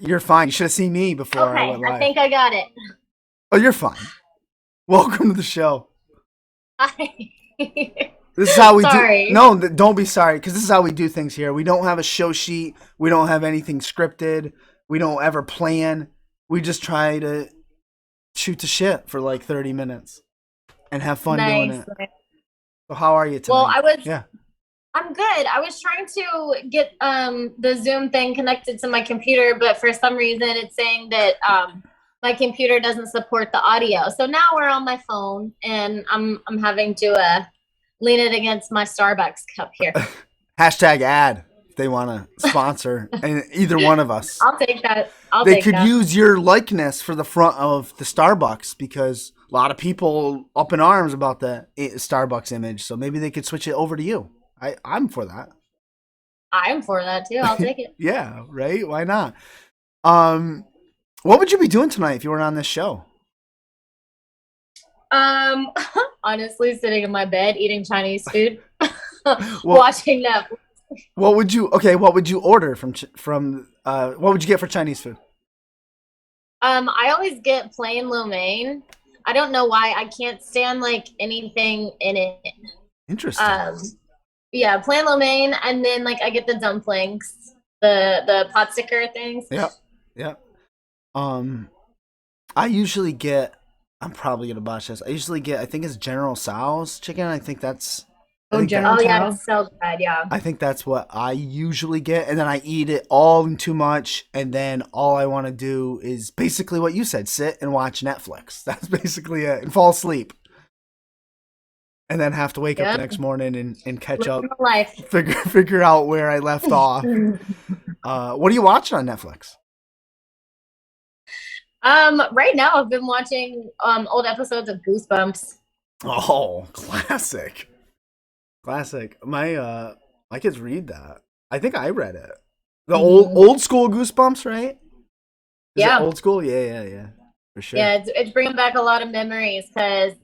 You're fine. You should have seen me before I Okay, went I live. think I got it. Oh, you're fine. Welcome to the show. Hi. This is how we do. Sorry. No, don't be sorry, because this is how we do things here. We don't have a show sheet. We don't have anything scripted. We don't ever plan. We just try to shoot the shit for like 30 minutes and have fun doing Nice. it. So how are you Well, tonight? Yeah. I'm good. I was trying to get the Zoom thing connected to my computer, but for some reason it's saying that my computer doesn't support the audio. So now we're on my phone and I'm having to lean it against my Starbucks cup here. Hashtag ad if they want to sponsor and either one of us. I'll take that. I'll They take could that. use your likeness for the front of the Starbucks because a lot of people up in arms about the Starbucks image. So maybe they could switch it over to you. I'm for that. I'm for that too. I'll take it. Yeah, right? Why not? Um, what would you be doing tonight if you weren't on this show? Um, Honestly, sitting in my bed eating Chinese food, Well, watching Netflix. what would you order what would you get for Chinese food? I always get plain lo mein. I don't know why. I can't stand like anything in it. Interesting. Um, yeah, plain lo mein, and then like I get the dumplings, the pot sticker things. Yep. Yep. Um, I usually get. I'm probably gonna botch this. I usually get. I think it's General Tso's chicken. I think that's. I Oh, think that. General Oh yeah, Tao. it's so good. Yeah. I think that's what I usually get, and then I eat it all and too much, and then all I want to do is basically what you said: sit and watch Netflix. That's basically it, and fall asleep, and then have to wake up the Yep. next morning and catch Living up, my life. figure out where I left off. What are you watching on Netflix? Right now I've been watching old episodes of Goosebumps. Oh, classic. Classic. My kids read that. I think I read it. The old school Goosebumps, right? Is it Yeah. old school? Yeah. For sure. Yeah, it's bringing back a lot of memories because,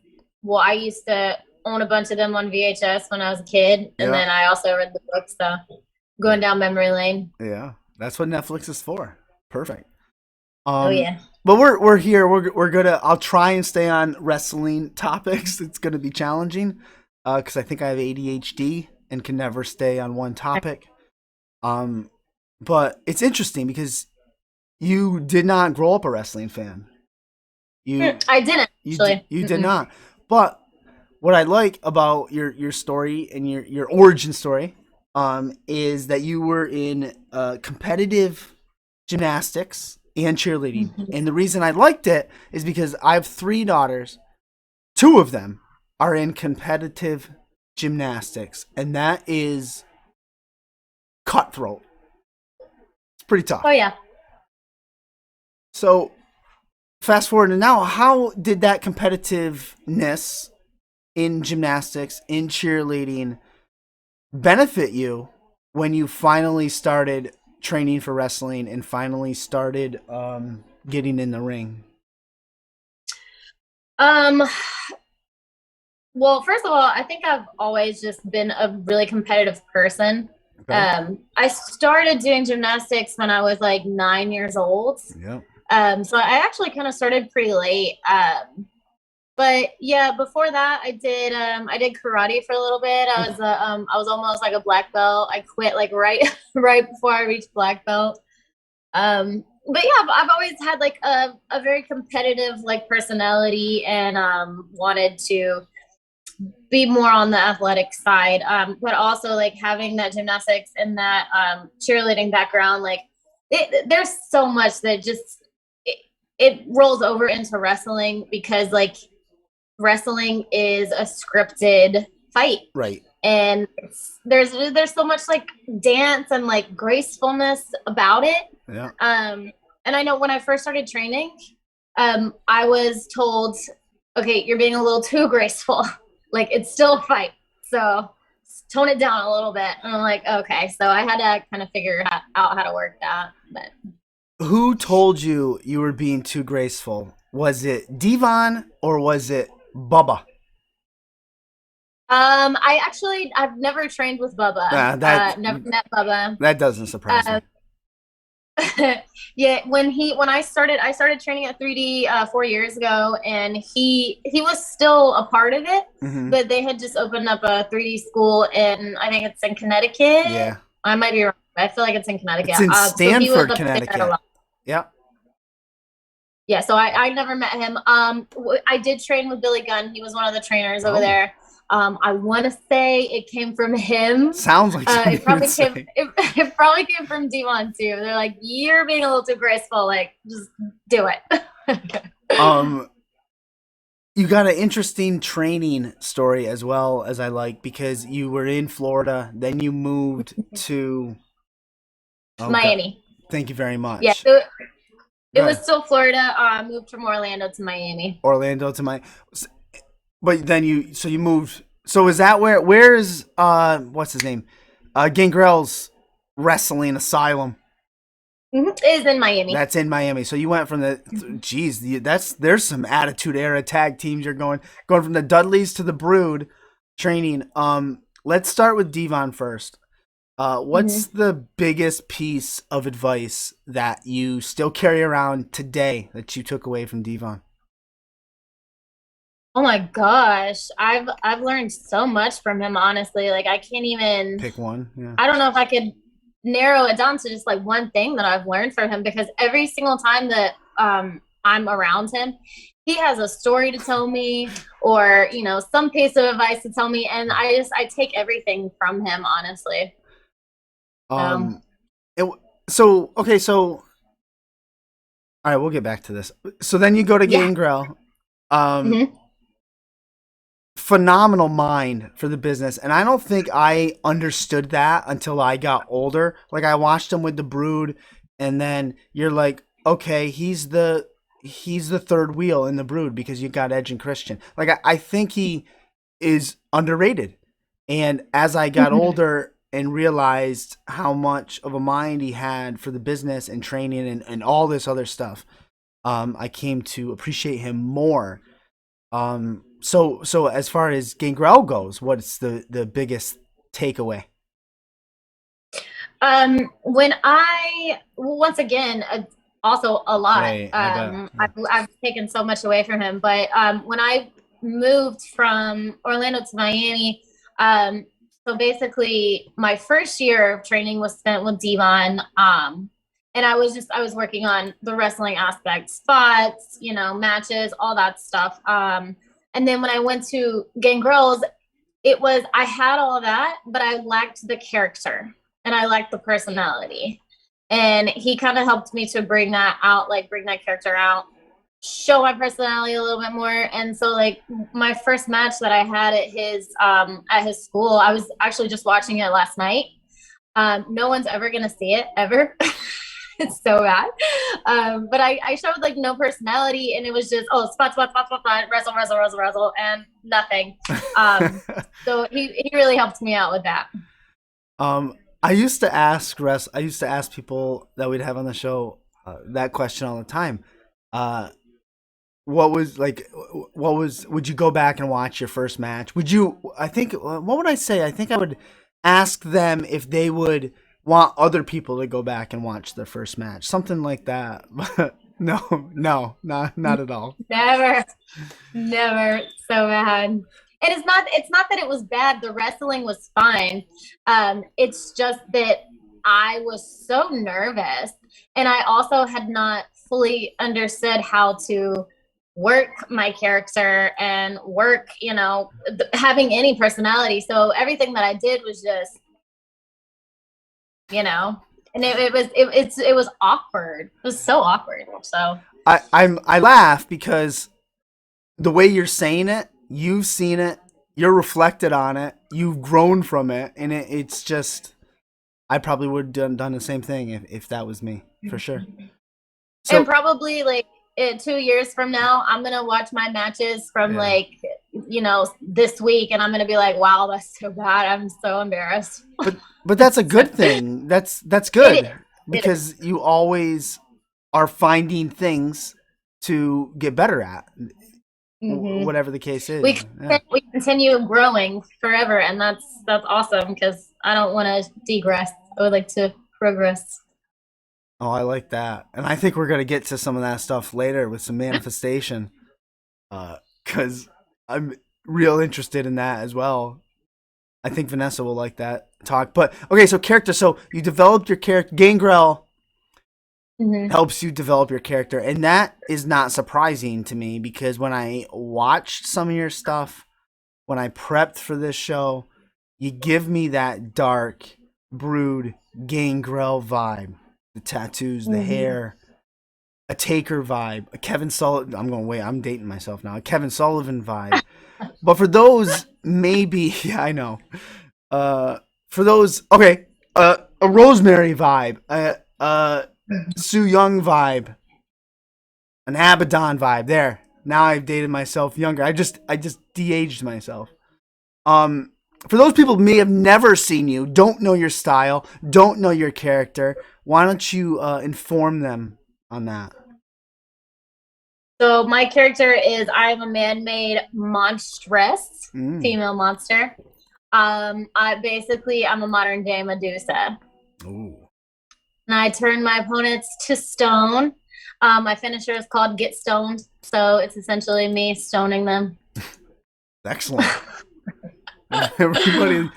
well, I used to own a bunch of them on VHS when I was a kid, and Yeah. then I also read the books, so going down memory lane. Yeah. That's what Netflix is for. Perfect. Oh yeah. But we're here. We're gonna. I'll try and stay on wrestling topics. It's gonna be challenging, because I think I have ADHD and can never stay on one topic. But it's interesting because you did not grow up a wrestling fan. You I didn't actually. you did not. But what I like about your story and your origin story, is that you were in competitive gymnastics and cheerleading. And the reason I liked it is because I have three daughters. Two of them are in competitive gymnastics, and that is cutthroat. It's pretty tough. Oh yeah. So fast forward to now, how did that competitiveness in gymnastics, in cheerleading, benefit you when you finally started training for wrestling and finally started getting in the ring? Um. Well, first of all, I think I've always just been a really competitive person. Okay. I started doing gymnastics when I was like 9 years old. Yeah. So I actually kind of started pretty late. But yeah, before that, I did karate for a little bit. I was almost like a black belt. I quit like right right before I reached black belt. But yeah, I've always had like a very competitive like personality and wanted to be more on the athletic side. But also like having that gymnastics and that cheerleading background, like there's so much that just it rolls over into wrestling because like wrestling is a scripted fight, Right. and there's so much like dance and like gracefulness about it. Yeah. And I know when I first started training, I was told, okay, you're being a little too graceful. Like it's still a fight, so tone it down a little bit. And I'm like, okay, so I had to kind of figure out how to work that. But Who told you you were being too graceful? Was it Devon or was it Bubba? I've never trained with Bubba. That Never met Bubba. that doesn't surprise me. Yeah, when I started training at 3D 4 years ago, and he was still a part of it, Hmm. but they had just opened up a 3D school in, I think it's in Connecticut. Yeah. I might be wrong. I feel like it's in It's Connecticut. in So he was Stanford, up there a Connecticut. lot. Yep. Yeah, so I never met him. I did train with Billy Gunn. He was one of the trainers over Oh, there. I want to say it came from him. sounds like something It you would probably came. say. It probably came from Devon too. They're like, "You're being a little too graceful. Like, just do it." Um, you got an interesting training story as well as I like because you were in Florida, then you moved to. Oh God, Miami. thank you very Yeah, much. so it Go was ahead. still Florida. I moved from Orlando to Miami. Orlando to my, but then you moved. So is that where is what's his name? Gangrel's wrestling asylum. It is in Miami. That's in Miami. So you went from geez, there's some attitude era tag teams you're going from the Dudleys to the Brood training. Let's start with Devon first. What's Mhm. the biggest piece of advice that you still carry around today that you took away from Devon? Oh my gosh, I've learned so much from him. Honestly, like I can't even. Pick one. Yeah. I don't know if I could narrow it down to just like one thing that I've learned from him, because every single time that I'm around him, he has a story to tell me, or some piece of advice to tell me, and I take everything from him, honestly. So Um. It, so okay. So all right, we'll get back to this. So then you go to yeah. Gangrel. Um. Hmm. Phenomenal mind for the business, and I don't think I understood that until I got older. Like I watched him with the Brood, and then you're like, okay, he's the third wheel in the Brood because you got Edge and Christian. Like I think he is underrated, and as I got Hmm. older and realized how much of a mind he had for the business and training and all this other stuff, I came to appreciate him more. So as far as Gangrel goes, what's the biggest takeaway? When I once again, also a lot. Right, I bet. I've taken so much away from him, but when I moved from Orlando to Miami, um, so basically my first year of training was spent with Devon. And I was working on the wrestling aspect, spots, matches, all that stuff. And then when I went to Gangrel's, I had all that, but I lacked the character and I lacked the personality. And he kind of helped me to bring that out, like bring that character out, show my personality a little bit more. And so like my first match that I had at his school, I was actually just watching it last night. No one's ever gonna see it ever. It's so bad. But I showed like no personality, and it was just spot, spot, spot, spot, spot, wrestle, wrestle, wrestle, wrestle, and nothing. So he really helped me out with that. um, I used to ask people that we'd have on the show that question all the time. Uh, what was like? What was? Would you go back and watch your first match? Would you? I think. What would I say? I think I would ask them if they would want other people to go back and watch their first match, something like that. But no, no, not at all. Never, never. So bad. And it's not that it was bad. The wrestling was fine. It's just that I was so nervous, and I also had not fully understood how to work my character and work, having any personality. So everything that I did was just, you know, and it was awkward. It was so awkward. So I laugh because the way you're saying it, you've seen it, you're reflected on it, you've grown from it, and it's just I probably would have done the same thing if that was me for sure. and So probably like 2 years from now, I'm gonna watch my matches from yeah, like this week, and I'm gonna be like, wow, that's so bad. I'm so embarrassed. but that's a So good thing. That's it good is. It is. because you always are finding things to get better at, Hmm. whatever the case We is. Yeah. we continue growing forever, and that's awesome because I don't want to degress. I would like to progress. Oh, I like that. And I think we're going to get to some of that stuff later with some manifestation. Because I'm real interested in that as well. I think Vanessa will like that talk. But, okay, so character. So you developed your character. Gangrel helps you develop your character. And that is not surprising to me because when I watched some of your stuff, when I prepped for this show, you give me that dark, brood, Gangrel vibe. The tattoos, the hair, a Taker vibe, a Kevin Sullivan. I'm dating myself now. A Kevin Sullivan vibe. But for those, maybe, yeah, I know. For those, okay, a Rosemary vibe, a Sue Young vibe, an Abaddon vibe. There. Now I've dated myself younger. I just de-aged myself. For those people who may have never seen you, don't know your style, don't know your character, why don't you inform them on that? So my character is I'm a man-made monstress, female monster. I'm a modern day Medusa. Ooh. And I turn my opponents to stone. My finisher is called Get Stoned, so it's essentially me stoning them. Excellent. Everybody,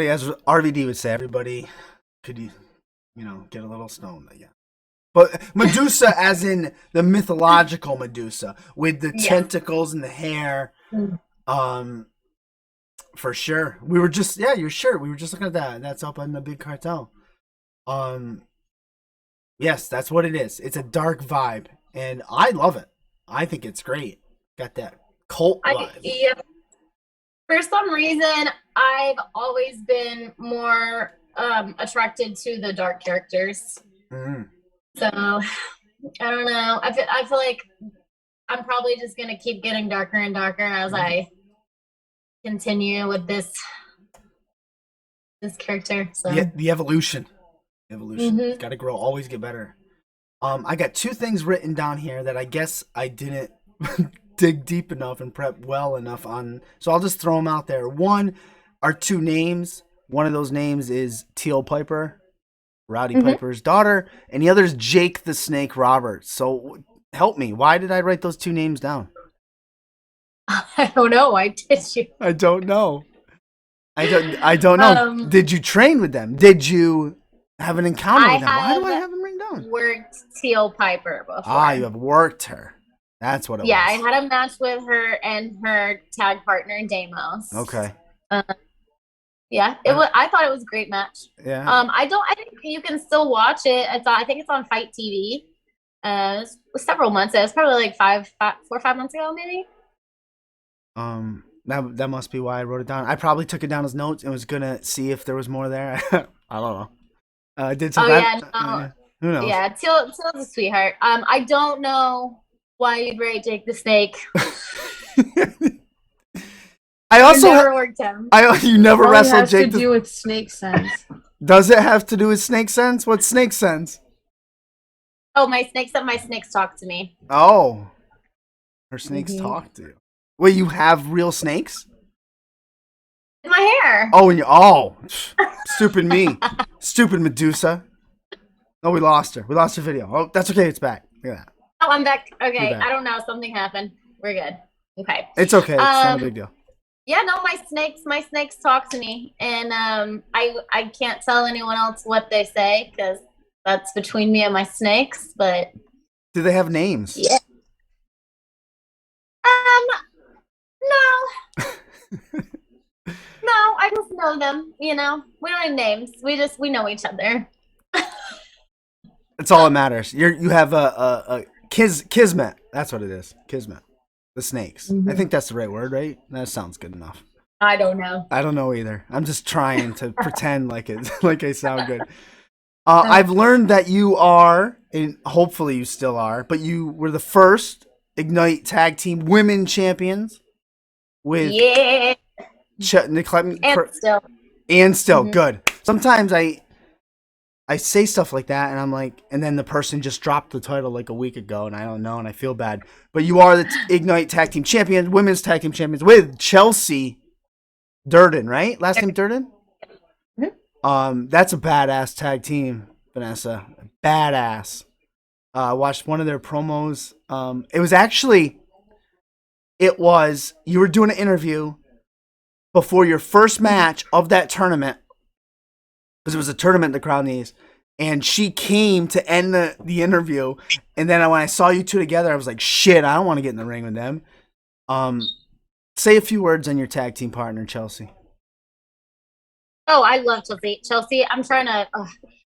as RVD would say, everybody could, get a little stoned, I guess. But Medusa, as in the mythological Medusa, with the tentacles and the hair, for sure. We were just, you're sure. We were just looking at that. That's up on the Big Cartel. Yes, that's what it is. It's a dark vibe, and I love it. I think it's great. Got that cult vibe. Yeah. For some reason, I've always been more attracted to the dark characters. So, I don't know. I feel like I'm probably just going to keep getting darker and darker as I continue with this character. So. Yeah, the evolution. It's got to grow, always get better. I got two things written down here that I guess I didn't dig deep enough and prep well enough on. So I'll just throw them out there. One are two names. One of those names is Teal Piper, Rowdy Piper's daughter, and the other is Jake the Snake Roberts. So help me. Why did I write those two names down? I don't know. Why did you? I don't know. I don't know. Did you train with them? Did you have an encounter with them? Why do I have them written down? Worked Teal Piper before. Ah, you have worked her. That's what it was. Yeah, I had a match with her and her tag partner, Deimos. Okay. Yeah, it was. I thought it was a great match. Yeah. I think you can still watch it. I think it's on Fight TV. It was several months. It was probably like 4 or 5 months ago, maybe. That must be why I wrote it down. I probably took it down as notes and was gonna see if there was more there. I don't know. I did some. Who knows? Yeah, Teal's a sweetheart. I don't know why you'd rate Jake the Snake. I also never worked him. You never wrestled Jake. Has to do with snake sense. Does it have to do with snake sense? What's snake sense? Oh, my snakes talk to me. Oh, her snakes talk to you. Wait, you have real snakes? In my hair. Oh, stupid me, stupid Medusa. Oh, we lost her. We lost her video. Oh, that's okay. It's back. Look at that. Oh, I'm back. Okay, back. I don't know. Something happened. We're good. Okay. It's okay. It's not a big deal. Yeah, no, my snakes talk to me, and I can't tell anyone else what they say because that's between me and my snakes. But do they have names? Yeah. No. No, I just know them. You know, we don't have names. We know each other. That's all that matters. You have a kismet. That's what it is. Kismet. The snakes. I think that's the right word, right? That sounds good enough. I don't know. I don't know either. I'm just trying to pretend like I sound good. I've learned that you are, and hopefully you still are, but you were the first Ignite Tag Team Women Champions with and still good. Sometimes I say stuff like that, and I'm like, and then the person just dropped the title like a week ago, and I don't know, and I feel bad. But you are the Ignite Tag Team Champions, Women's Tag Team Champions with Chelsea Durden, right? Last name Durden? That's a badass tag team. Vanessa. Badass. I watched one of their promos. You were doing an interview before your first match of that tournament, because it was a tournament the Crown Knees, and she came to end the interview, and then when I saw you two together, I was like, shit, I don't want to get in the ring with them. Say a few words on your tag team partner, Chelsea. Oh, I love Chelsea. Chelsea, I'm trying to.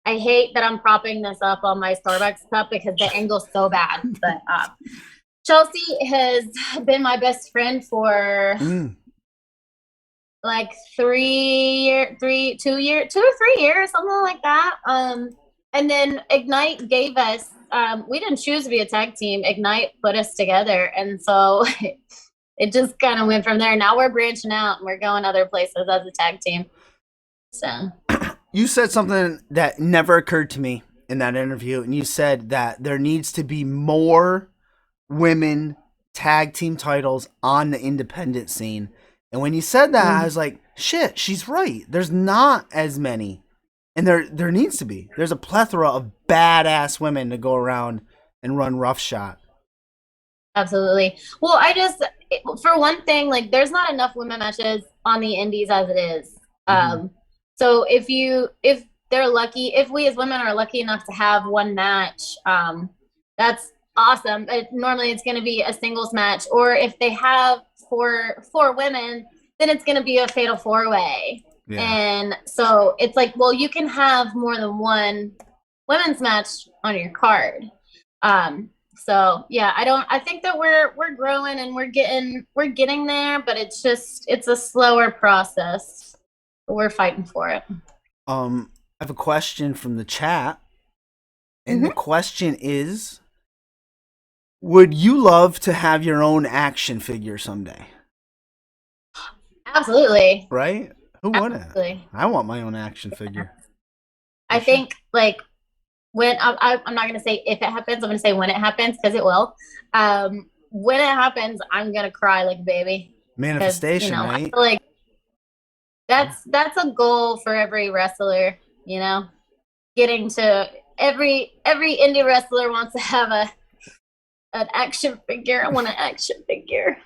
I hate that I'm propping this up on my Starbucks cup because the angle's so bad. But Chelsea has been my best friend for like 2 or 3 years, something like that. And then Ignite gave us. We didn't choose to be a tag team. Ignite put us together, and so it just kind of went from there. Now we're branching out and we're going other places as a tag team. So you said something that never occurred to me in that interview, and you said that there needs to be more women tag team titles on the independent scene. And when you said that, I was like, shit, she's right. There's not as many. And there needs to be. There's a plethora of badass women to go around and run roughshod. Absolutely. Well, for one thing, like, there's not enough women matches on the indies as it is. So if they're lucky, if we as women are lucky enough to have one match, that's awesome. But normally it's going to be a singles match, or if they have four women, then it's going to be a fatal 4-way. Yeah. And so it's like, well, you can have more than one women's match on your card. So yeah, I think that we're growing and we're getting there, but it's a slower process. We're fighting for it. I have a question from the chat. And the question is, would you love to have your own action figure someday? Absolutely. Right? Who wouldn't? I want my own action figure. I think, like, when I'm not going to say if it happens, I'm going to say when it happens, because it will. When it happens, I'm going to cry like a baby. Manifestation, right? I feel like that's a goal for every wrestler, getting to every indie wrestler wants to have an action figure. I want an action figure.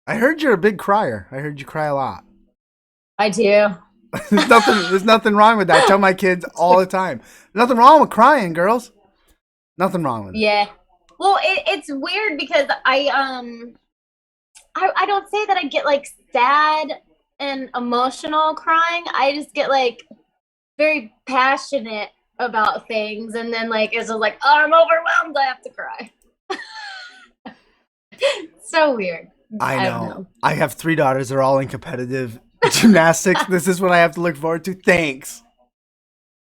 I heard you're a big crier. I heard you cry a lot. I do. There's nothing wrong with that. I tell my kids all the time. Nothing wrong with crying, girls. Nothing wrong with it. Yeah. Well, it's weird because I don't say that I get like sad and emotional crying. I just get like very passionate about things, and then like it's just like, oh, I'm overwhelmed, I have to cry. So weird. I know. I have 3 daughters. They're all in competitive gymnastics. This is what I have to look forward to. Thanks.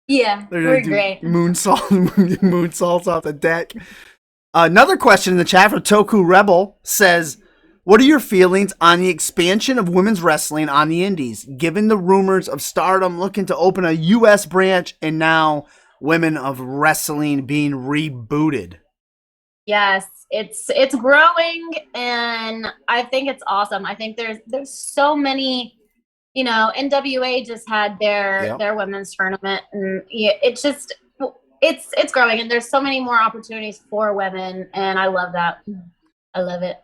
Yeah, we're great. Moonsaults off the deck. Another question in the chat from Toku Rebel says, what are your feelings on the expansion of women's wrestling on the indies, given the rumors of Stardom looking to open a U.S. branch and now Women of Wrestling being rebooted? Yes, it's growing, and I think it's awesome. I think there's so many, NWA just had their women's tournament, and it's growing, and there's so many more opportunities for women, and I love that. I love it.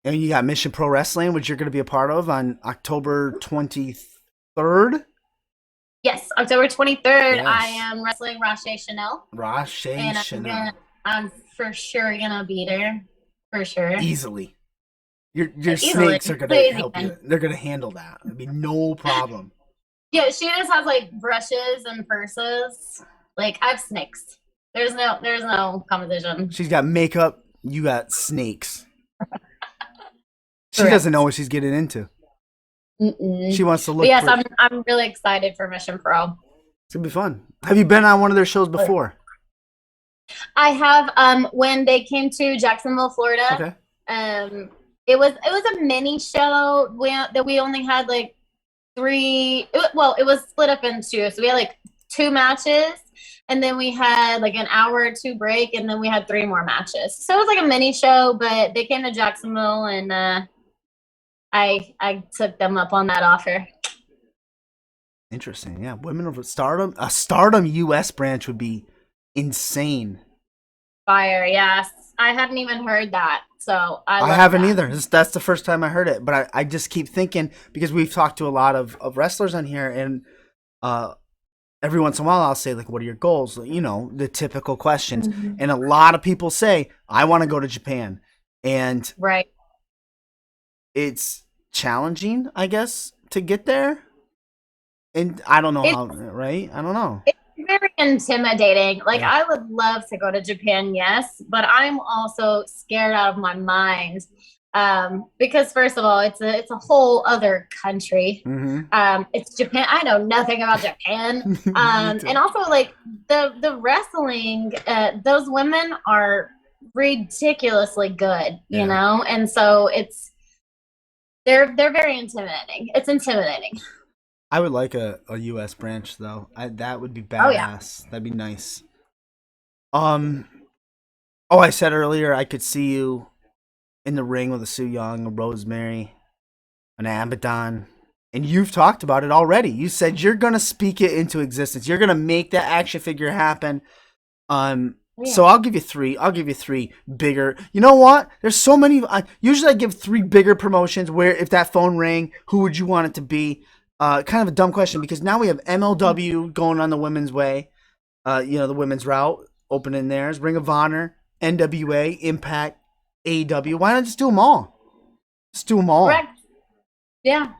And you got Mission Pro Wrestling, which you're going to be a part of on October 23rd. Yes, October 23rd. Yes. I am wrestling 𝔐𝔬𝔫𝔰𝔯. 𝔐𝔬𝔫𝔰𝔯. I'm for sure gonna beat her. For sure. Easily. Your snakes are gonna help you. They're gonna handle that. It'd be no problem. Yeah, she just has like brushes and purses. Like, I have snakes. There's no competition. She's got makeup. You got snakes. She doesn't know what she's getting into. She wants to look. But yes, I'm really excited for Mission Pro. It's gonna be fun. Have you been on one of their shows before? I have. When they came to Jacksonville, Florida. Okay. It was a mini show that we only had like 3. It was split up in 2, so we had like 2 matches, and then we had like an hour or 2 break, and then we had 3 more matches. So it was like a mini show, but they came to Jacksonville, and I took them up on that offer. Interesting. Yeah, Women of Stardom. A Stardom U.S. branch would be insane. Fire, yes. I hadn't even heard that, so I love haven't that. either. That's the first time I heard it, but I just keep thinking, because we've talked to a lot of wrestlers on here, and every once in a while I'll say, like, what are your goals? You know, the typical questions. Mhm. And a lot of people say, I want to go to Japan. And Right. it's challenging, I guess, to get there. And I don't know It's how, right? I don't know. it's very intimidating. Like, Yeah. I would love to go to Japan, yes, but I'm also scared out of my mind. Because first of all, it's a whole other country. Mm-hmm. It's Japan. I know nothing about Japan. Me too. And also like the wrestling, those women are ridiculously good, you Yeah. know, and so they're very intimidating. It's intimidating. I would like a U.S. branch, though. That would be Oh yeah. badass. That'd be nice. Um. Oh, I said earlier I could see you in the ring with a Su Yung, a Rosemary, an Abaddon, and you've talked about it already. You said you're gonna speak it into existence. You're gonna make that action figure happen. Yeah. So I'll give you three. I'll give you three bigger. You know what? There's so many. Usually I give three bigger promotions. Where if that phone rang, who would you want it to be? Kind of a dumb question, because now we have MLW going on the women's way. The women's route opening theirs. Ring of Honor, NWA, Impact, AEW. Why not just do them all? Just do them all. Correct. Yeah.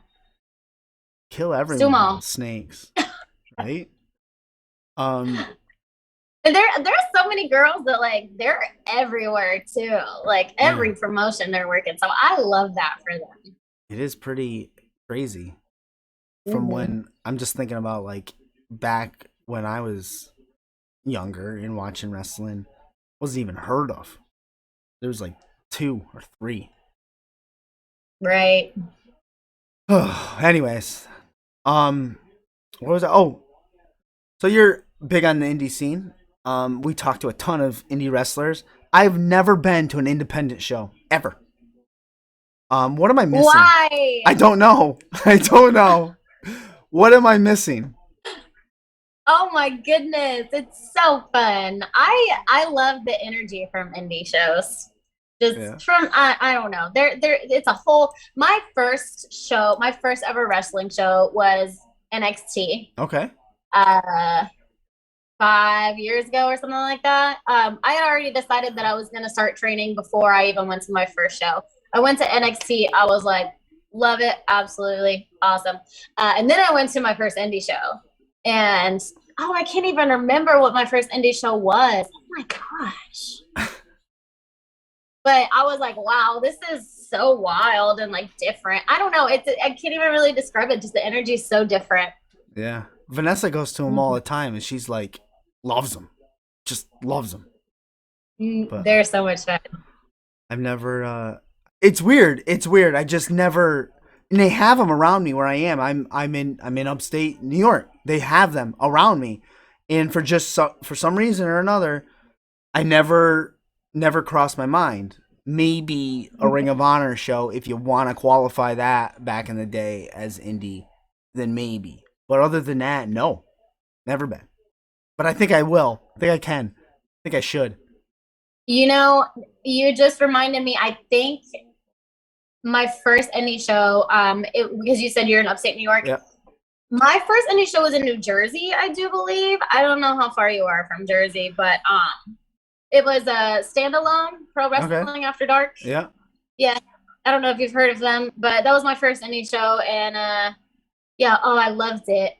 Kill everyone. Sumo. Snakes, right? And there's so many girls that like they're everywhere too. Like every promotion they're working. So I love that for them. It is pretty crazy. From when I'm just thinking about, like, back when I was younger and watching wrestling, wasn't even heard of. There was like 2 or 3. Right. Anyways, what was that? Oh, so you're big on the indie scene. We talked to a ton of indie wrestlers. I've never been to an independent show ever. What am I missing? Why? I don't know. I don't know. What am I missing? Oh my goodness, it's so fun. I love the energy from indie shows. Just from I don't know. There it's a whole my first ever wrestling show was NXT. Okay. 5 years ago or something like that. I had already decided that I was going to start training before I even went to my first show. I went to NXT. I was like, love it. Absolutely. Awesome. And then I went to my first indie show. And, I can't even remember what my first indie show was. Oh my gosh. But I was like, wow, this is so wild and like different. I don't know. I can't even really describe it. Just the energy is so different. Yeah. Vanessa goes to them all the time, and she's like, loves them. Just loves them. But they're so much fun. I've never, it's weird. It's weird. I just never, and they have them around me where I am. I'm in upstate New York. They have them around me. And for some reason or another, I never crossed my mind. Maybe a Ring of Honor show, if you want to qualify that back in the day as indie, then maybe. But other than that, no. Never been. But I think I will. I think I can. I think I should. You know, you just reminded me, I think my first indie show, because you said you're in upstate New York. Yeah. My first indie show was in New Jersey, I do believe. I don't know how far you are from Jersey, but it was a standalone Pro Wrestling After Dark. Yeah. Yeah. I don't know if you've heard of them, but that was my first indie show. And I loved it.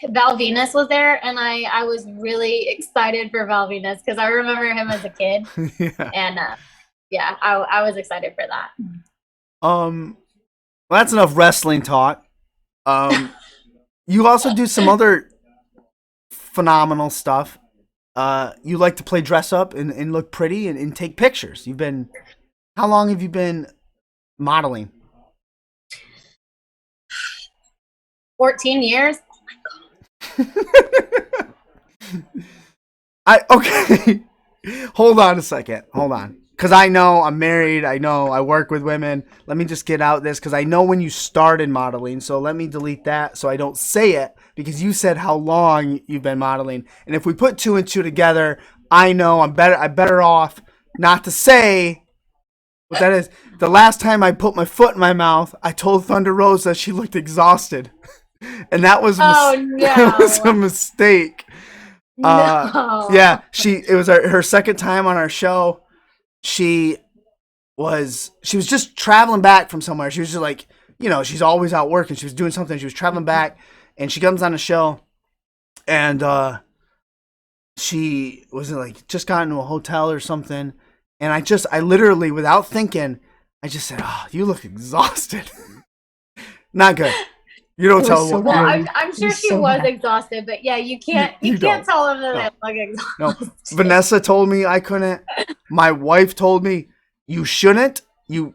Val Venus was there, and I was really excited for Val Venus because I remember him as a kid. Yeah. And I was excited for that. Well, that's enough wrestling talk. You also do some other phenomenal stuff. You like to play dress up and look pretty and take pictures. How long have you been modeling? 14 years. Okay. Hold on a second. Hold on. because I know I'm married. I know I work with women. Let me just get out this because I know when you started modeling. So let me delete that so I don't say it because you said how long you've been modeling. And if we put two and two together, I know I'm better off not to say what that is. The last time I put my foot in my mouth, I told Thunder Rosa she looked exhausted. And that was that was a mistake. No. Yeah, it was her second time on our show. She was just traveling back from somewhere. She was just like, she's always out working. She was doing something. She was traveling back, and she comes on the show, and she was like just got into a hotel or something, and I literally without thinking, I just said, "Oh, you look exhausted." Not good. You don't tell so well, I'm sure she was exhausted, but yeah, you can't tell them that they look exhausted. No. Vanessa told me I couldn't. My wife told me you shouldn't. You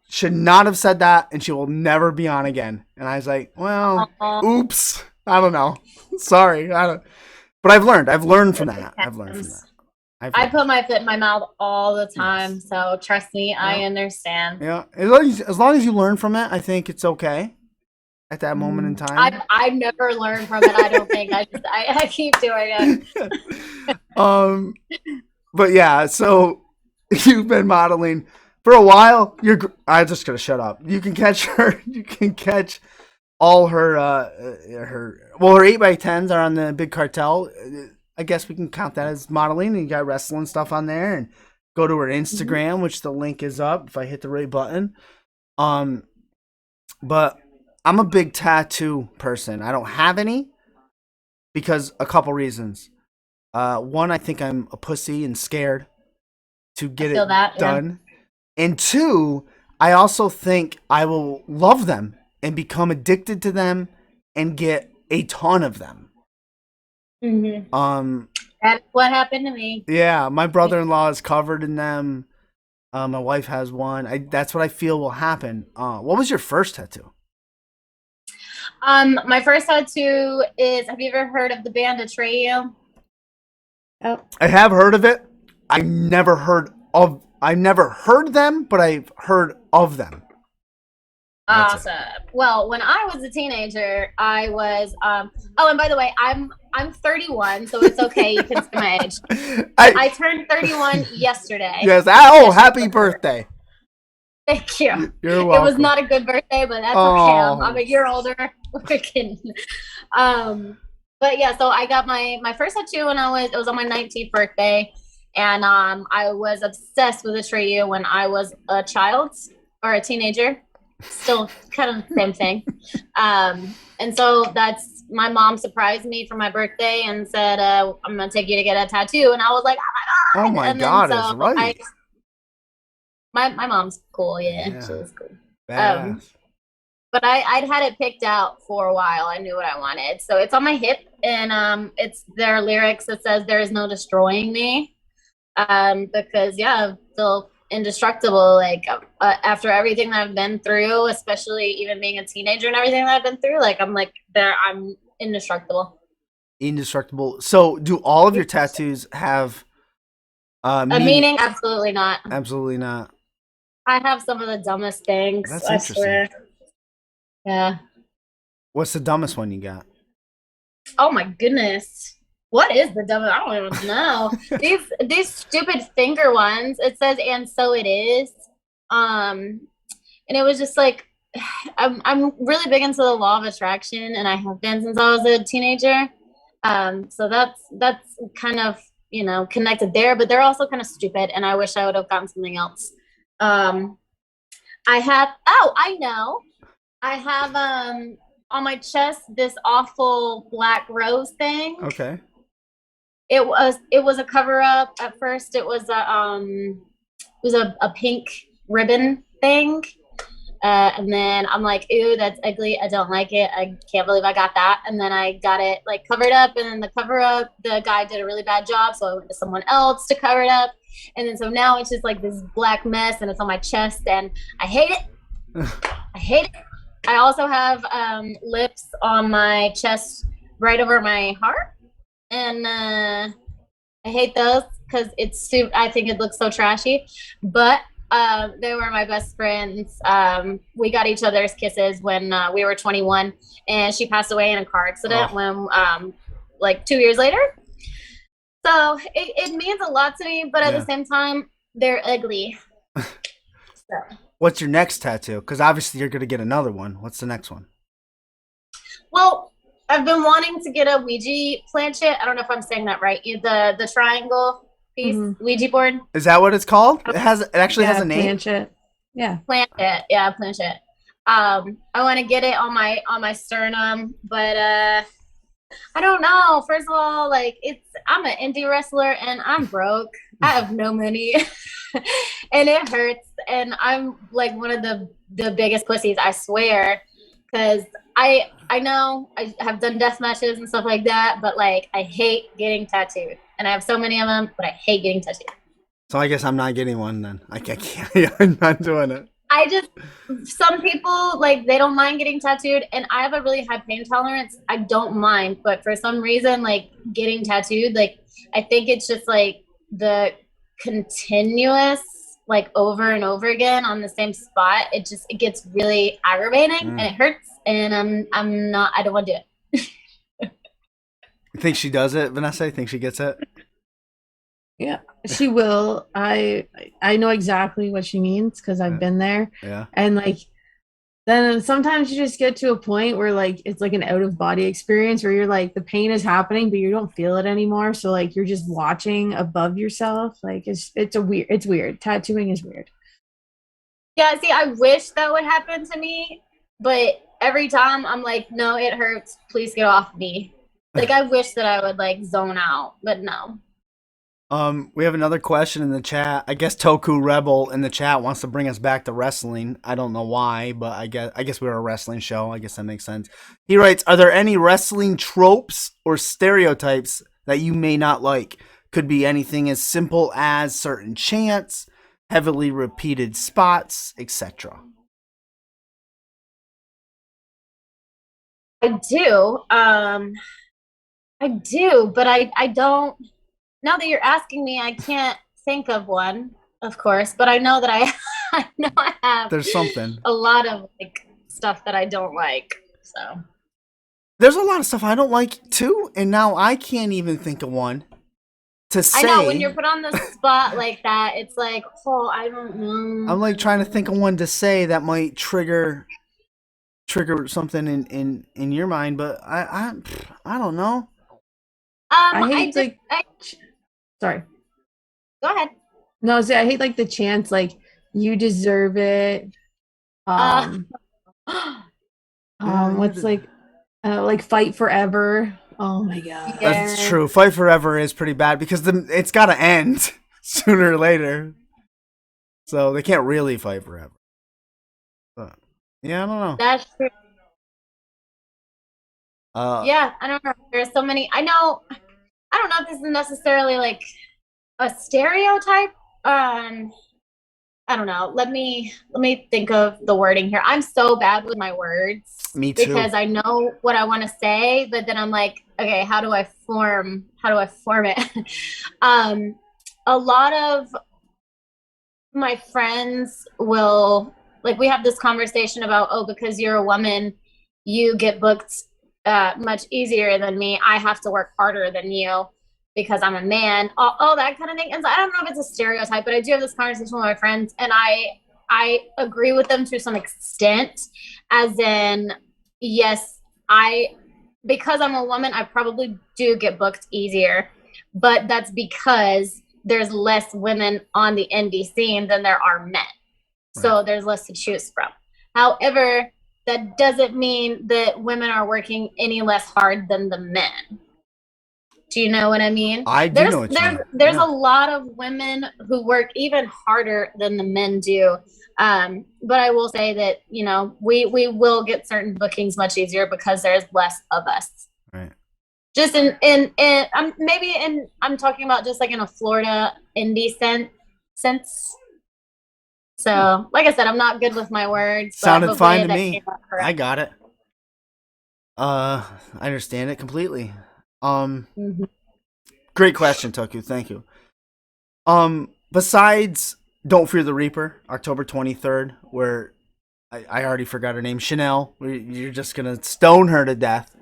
should not have said that, and she will never be on again. And I was like, well, oops. I don't know. Sorry. But I've learned. I've learned from that. I put my foot in my mouth all the time, so trust me, I understand. Yeah, as long as you learn from it, I think it's okay. At that moment in time, I've never learned from it. I don't think I keep doing it. But yeah, so you've been modeling for a while. I'm just gonna shut up. You can catch her. You can catch all her 8x10s are on the Big Cartel. I guess we can count that as modeling. And you got wrestling stuff on there, and go to her Instagram, which the link is up if I hit the right button. But I'm a big tattoo person. I don't have any because a couple reasons. One, I think I'm a pussy and scared to get it done. Yeah. And two, I also think I will love them and become addicted to them and get a ton of them. Mm-hmm. That's what happened to me. Yeah, my brother-in-law is covered in them. My wife has one. That's what I feel will happen. What was your first tattoo? My first tattoo is, have you ever heard of the band 𝔐𝔬𝔫𝔰𝔱𝔯𢏆𝔐 Oh. I have heard of it. I've never heard them, but I've heard of them. Awesome. Well, when I was a teenager, I was oh, and by the way, I'm 31, so it's okay. You can see my age. I turned 31 yesterday. Yes. Oh, happy birthday. Thank you. You're welcome. It was not a good birthday, but that's okay. I'm a year older. But yeah, so I got my first tattoo when it was on my 19th birthday, and I was obsessed with 𝔐𝔬𝔫𝔰𝔱 when I was a child or a teenager. Still kind of the same thing. And so my mom surprised me for my birthday and said, I'm gonna take you to get a tattoo, and I was like, oh my god, is right. My mom's cool, yeah. She was cool. Badass. But I'd had it picked out for a while. I knew what I wanted. So it's on my hip, and it's their lyrics that says there is no destroying me. Because I feel indestructible, like after everything that I've been through, especially even being a teenager and everything that I've been through, I'm indestructible. Indestructible. So do all of your tattoos have a meaning? Absolutely not. Absolutely not. I have some of the dumbest things. That's interesting. Swear. Yeah. What's the dumbest one you got? Oh my goodness. What is the dumbest? I don't even know. these stupid finger ones. It says "and so it is." And it was just like, I'm really big into the law of attraction, and I have been since I was a teenager. So that's kind of connected there, but they're also kind of stupid, and I wish I would have gotten something else. I have on my chest this awful black rose thing. Okay. It was a cover up at first. It was a pink ribbon thing, and then I'm like, ew, that's ugly. I don't like it. I can't believe I got that. And then I got it covered up, and then the cover up, the guy did a really bad job, so I went to someone else to cover it up. And then so now it's just this black mess, and it's on my chest, and I hate it. I hate it. I also have lips on my chest right over my heart, and I hate those. because I think it looks so trashy. But they were my best friends. We got each other's kisses when we were 21, and she passed away in a car accident when like 2 years later. So it means a lot to me, but at the same time, they're ugly. So. What's your next tattoo? Because obviously you're going to get another one. What's the next one? Well, I've been wanting to get a Ouija planchette. I don't know if I'm saying that right. The triangle piece, Ouija board. Is that what it's called? It actually has a name. Planchette. Yeah. Planchette. Yeah, planchette. I want to get it on my sternum, but I don't know. First of all, like I'm an indie wrestler and I'm broke. I have no money, and it hurts. And I'm like one of the biggest pussies, I swear, because I know I have done death matches and stuff like that, but like I hate getting tattooed, and I have so many of them, but I hate getting tattooed. So I guess I'm not getting one then. I can't. I'm not doing it. Some people, like, they don't mind getting tattooed, and I have a really high pain tolerance. I don't mind, but for some reason, like, getting tattooed, like, I think it's just, like, the continuous, like, over and over again on the same spot. It gets really aggravating, and it hurts, and I don't want to do it. You think she does it, Vanessa? You think she gets it? Yeah, she will. I know exactly what she means because I've been there. Yeah. And like, then sometimes you just get to a point where like it's like an out of body experience where you're like the pain is happening but you don't feel it anymore. So like you're just watching above yourself. Like it's weird. Tattooing is weird. Yeah. See, I wish that would happen to me, but every time I'm like, no, it hurts. Please get off me. Like I wish that I would like zone out, but no. We have another question in the chat. I guess Toku Rebel in the chat wants to bring us back to wrestling. I don't know why, but I guess we're a wrestling show. I guess that makes sense. He writes, are there any wrestling tropes or stereotypes that you may not like? Could be anything as simple as certain chants, heavily repeated spots, etc. I do. I do, but I don't. Now that you're asking me, I can't think of one, of course, but I know that I know I have. There's something. A lot of like stuff that I don't like. So there's a lot of stuff I don't like too, and now I can't even think of one to say. I know when you're put on the spot like that, it's like, oh, I don't know. I'm like trying to think of one to say that might trigger something in your mind, but I don't know. Sorry. Go ahead. No, see, I hate like the chants like you deserve it. What's like fight forever. Oh my god. Yeah. That's true. Fight forever is pretty bad because it's got to end sooner or later. So they can't really fight forever. But yeah, I don't know. That's true. Yeah, I don't know. There's so many. I don't know if this is necessarily like a stereotype. I don't know. Let me think of the wording here. I'm so bad with my words. Me too. Because I know what I want to say, but then I'm like, okay, how do I form it? A lot of my friends will like we have this conversation about, oh, because you're a woman, you get booked much easier than me. I have to work harder than you because I'm a man, all that kind of thing. And so I don't know if it's a stereotype, but I do have this conversation with my friends, and I agree with them to some extent, as in, yes, because I'm a woman, I probably do get booked easier, but that's because there's less women on the indie scene than there are men. So there's less to choose from. However, that doesn't mean that women are working any less hard than the men. Do you know what I mean? I do know what you mean. There's a lot of women who work even harder than the men do. But I will say that, you know, we will get certain bookings much easier because there's less of us. Right. Just I'm talking about just like in a Florida indie sense. So, like I said, I'm not good with my words. Sounded fine to me. I got it. I understand it completely. Great question, Toku. Thank you. Besides Don't Fear the Reaper, October 23rd, where I already forgot her name, Chanel. You're just gonna stone her to death.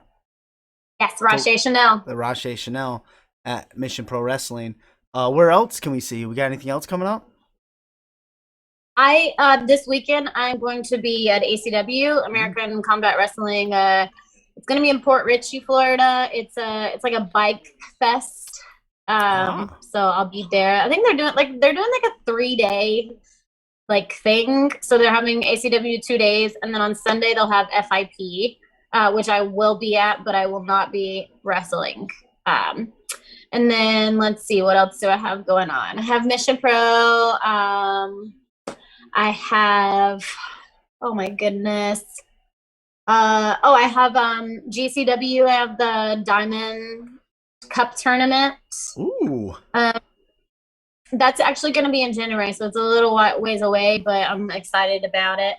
Yes, 𝔐𝔬𝔫𝔰𝔯𝔢𝔰🀌. The Rache Chanel at Mission Pro Wrestling. Where else can we see? We got anything else coming up? This weekend I'm going to be at ACW, American Combat Wrestling. It's gonna be in Port Richey, Florida. It's like a bike fest. So I'll be there. I think they're doing like a 3-day like thing. So they're having ACW 2 days, and then on Sunday they'll have FIP, which I will be at, but I will not be wrestling. And then let's see, what else do I have going on? I have Mission Pro. I have, oh my goodness. I have GCW. I have the Diamond Cup tournament. Ooh. That's actually going to be in January, so it's a little ways away, but I'm excited about it.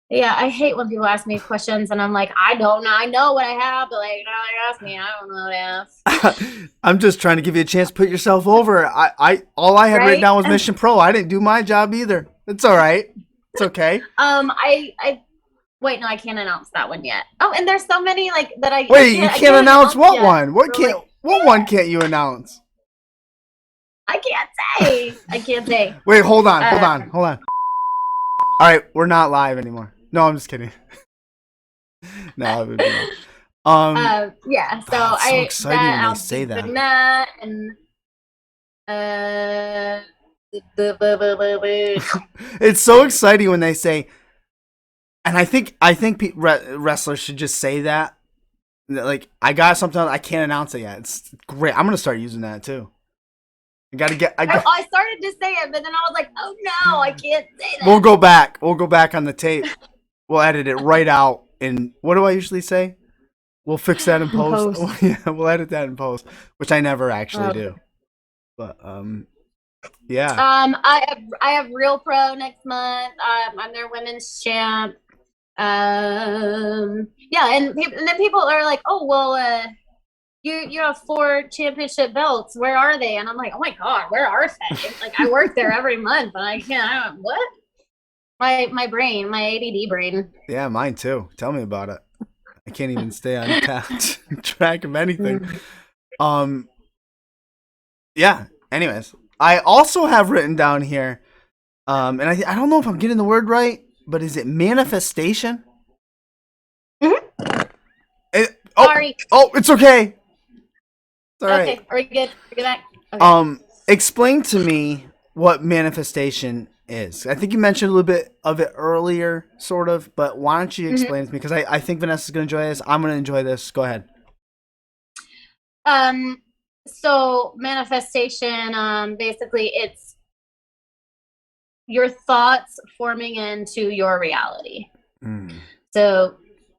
Yeah, I hate when people ask me questions and I'm like, I don't know. I know what I have, but like, now they ask me, I don't know what I have. I'm just trying to give you a chance to put yourself over. All I had written down was Mission Pro. I didn't do my job either. It's all right. It's okay. I wait, no, I can't announce that one yet. Oh, and there's so many like that I wait. You can't announce what one? What one can't you announce? I can't say. I can't say. Wait, hold on. All right, we're not live anymore. No, I'm just kidding. No, it would be yeah. So it's so exciting when they say that. And it's so exciting when they say, and I think wrestlers should just say that. Like, I got something I can't announce it yet. It's great. I'm gonna start using that too. I started to say it, but then I was like, oh no, I can't say that. We'll go back on the tape. We'll edit it right out. And what do I usually say? We'll fix that in post. Yeah, we'll edit that in post, which I never actually do. But yeah. I have Real Pro next month. I'm their women's champ. Yeah, and then people are like, oh well, you have 4 championship belts. Where are they? And I'm like, oh my god, where are they? Like, I work there every month, but I don't. What? My brain, my ADD brain. Yeah, mine too. Tell me about it. I can't even stay on track of anything. Yeah. Anyways, I also have written down here, and I don't know if I'm getting the word right, but is it manifestation? Mm-hmm. Sorry. Oh, it's okay. It's all right. Okay, are we good? Are we back? Okay. Explain to me what manifestation is. I think you mentioned a little bit of it earlier, sort of, but why don't you explain it to me? Because I think Vanessa's going to enjoy this. I'm going to enjoy this. Go ahead. So manifestation, basically it's your thoughts forming into your reality. So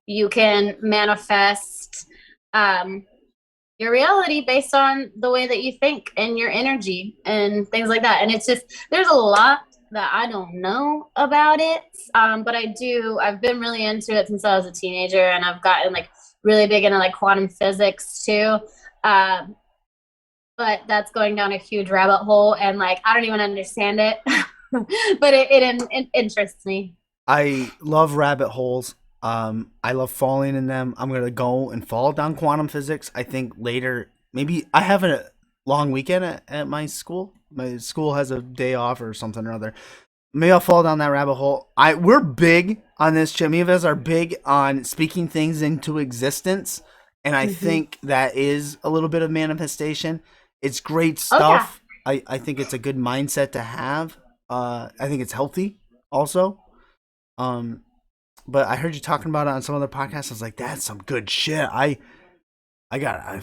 you can manifest your reality based on the way that you think and your energy and things like that. And it's just, there's a lot that I don't know about it. But I've been really into it since I was a teenager, and I've gotten like really big into like quantum physics too. But that's going down a huge rabbit hole, and like, I don't even understand it, but it interests me. I love rabbit holes. I love falling in them. I'm going to go and fall down quantum physics. I think later, maybe I have a long weekend at my school. My school has a day off or something or other. Maybe I'll fall down that rabbit hole. We're big on this. Jimmy of us are big on speaking things into existence. And I think that is a little bit of manifestation. It's great stuff. Oh, yeah. I think it's a good mindset to have. I think it's healthy also. But I heard you talking about it on some other podcasts. I was like, that's some good shit. I gotta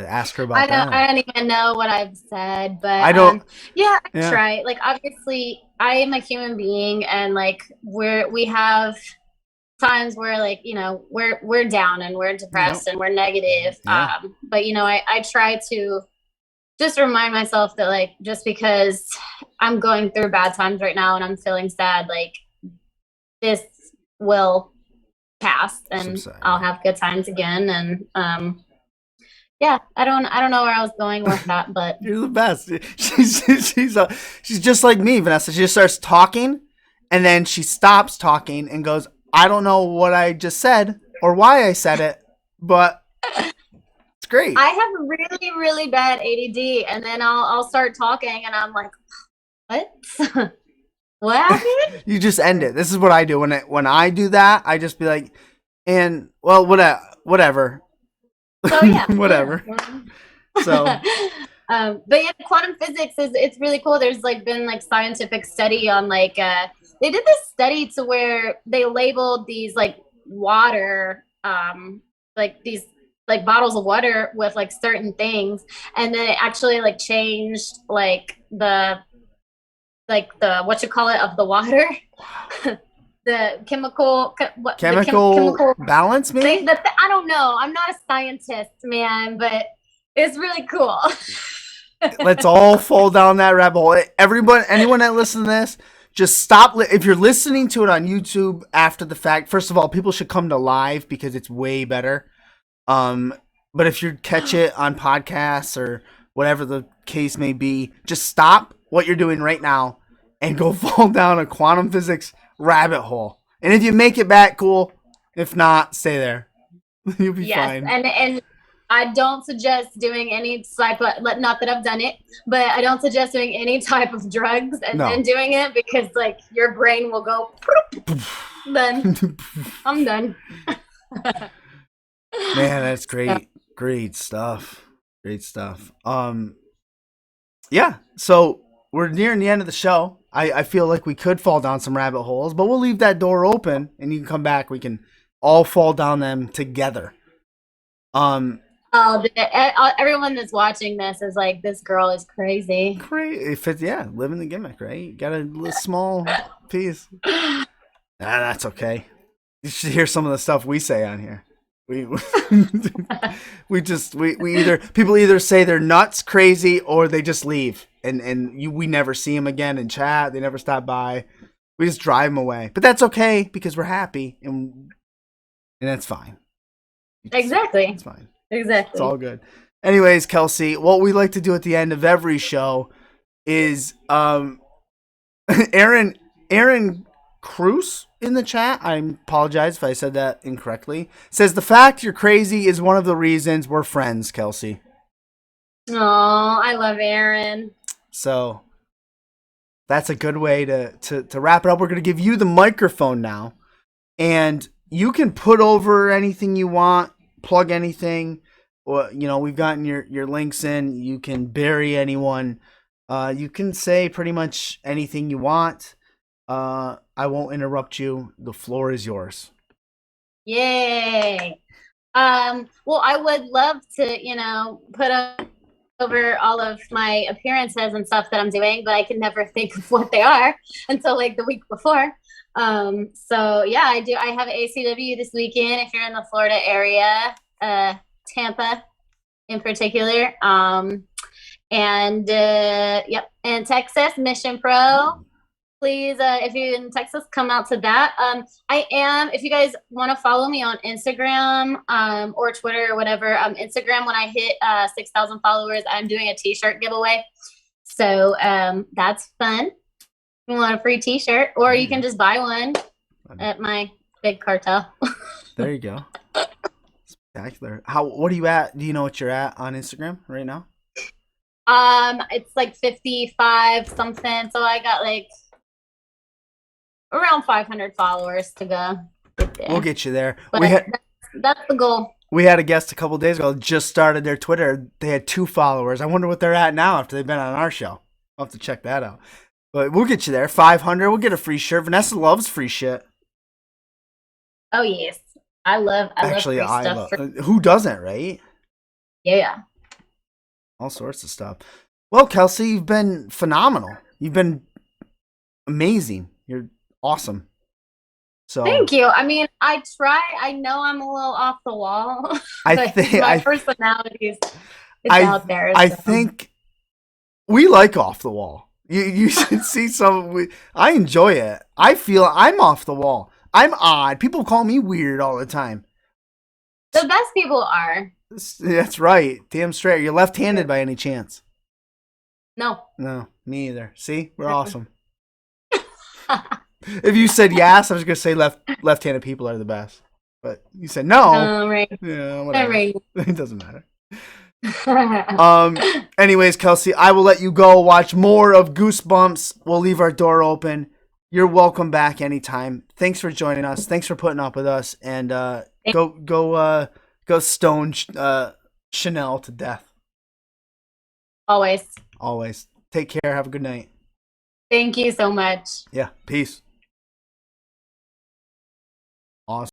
ask her about that. I don't even know what I've said, but I don't. I try. Like, obviously, I am a human being, and like we have times where, like, you know, we're down and we're depressed and we're negative. Yeah. But you know, I try to just remind myself that, like, just because I'm going through bad times right now and I'm feeling sad, like, this will pass and I'll have good times again. And yeah, I don't know where I was going with that, but You're the best. She's just like me, Vanessa. She just starts talking, and then she stops talking and goes, "I don't know what I just said or why I said it, but it's great." I have really, really bad ADD, and then I'll start talking, and I'm like, what? What happened? You just end it. This is what I do when I do that. I just be like, and well, whatever. So yeah, Whatever. yeah. So But yeah, quantum physics it's really cool. There's like been like scientific study on like they did this study to where they labeled these like water like these like bottles of water with like certain things, and then it actually like changed the what you call it of the water. The chemical chemical balance, maybe? I don't know. I'm not a scientist, man, but it's really cool. Let's all fall down that rabbit hole. Anyone that listens to this, just stop. If you're listening to it on YouTube after the fact, first of all, people should come to live because it's way better. But if you catch it on podcasts or whatever the case may be, just stop what you're doing right now and go fall down a quantum physics rabbit hole. And if you make it back, cool. If not, stay there. You'll be fine. And I don't suggest doing any type of, not that I've done it, but I don't suggest doing any type of drugs and then doing it, because like your brain will go done. I'm done. Man, that's great. Great stuff. Great stuff. Yeah, so we're nearing the end of the show. I feel like we could fall down some rabbit holes, but we'll leave that door open and you can come back. We can all fall down them together. Everyone that's watching this is like, this girl is crazy. Living the gimmick, right? You got a little small piece. That's okay. You should hear some of the stuff we say on here. People either say they're nuts, crazy, or they just leave, and we never see them again in chat. They never stop by. We just drive them away, but that's okay because we're happy, and that's fine. Exactly. It's fine. Exactly. It's all good. Anyways, Kelsey, what we like to do at the end of every show is Aaron Cruz in the chat, I apologize if I said that incorrectly, says the fact you're crazy is one of the reasons we're friends, Kelsey. Oh, I love Aaron. So that's a good way to wrap it up. We're going to give you the microphone now, and you can put over anything you want, plug anything. Or, we've gotten your links in. You can bury anyone. You can say pretty much anything you want. I won't interrupt you. The floor is yours. Yay. Well, I would love to, put over all of my appearances and stuff that I'm doing, but I can never think of what they are until like the week before. So yeah, I have ACW this weekend if you're in the Florida area, Tampa in particular. And Texas, Mission Pro. Please, if you're in Texas, come out to that. If you guys want to follow me on Instagram or Twitter or whatever, Instagram, when I hit 6,000 followers, I'm doing a t-shirt giveaway. So that's fun. You want a free t-shirt, or you can just buy one at my big cartel. There you go. Spectacular. What are you at? Do you know what you're at on Instagram right now? It's like 55 something. So I got like around 500 followers to go. We'll get you there. But that's the goal. We had a guest a couple of days ago, just started their Twitter. They had 2 followers. I wonder what they're at now after they've been on our show. I'll have to check that out. But we'll get you there. 500. We'll get a free shirt. Vanessa loves free shit. Oh, yes. I love free stuff. Who doesn't, right? Yeah. All sorts of stuff. Well, Kelsey, you've been phenomenal. You've been amazing. You're awesome. So thank you. I mean, I try. I know I'm a little off the wall. I think my personality is out there. I think we like off the wall. You should see some. I enjoy it. I feel I'm off the wall. I'm odd. People call me weird all the time. The best people are. That's right. Damn straight. You're left-handed by any chance? No. No, me either. See, we're awesome. If you said yes, I was gonna say left-handed people are the best. But you said no. Right. Yeah, whatever. Right. It doesn't matter. Anyways, Kelsey, I will let you go watch more of Goosebumps. We'll leave our door open. You're welcome back anytime. Thanks for joining us. Thanks for putting up with us. And go stone Chanel to death. Always. Always. Take care. Have a good night. Thank you so much. Yeah. Peace. Awesome.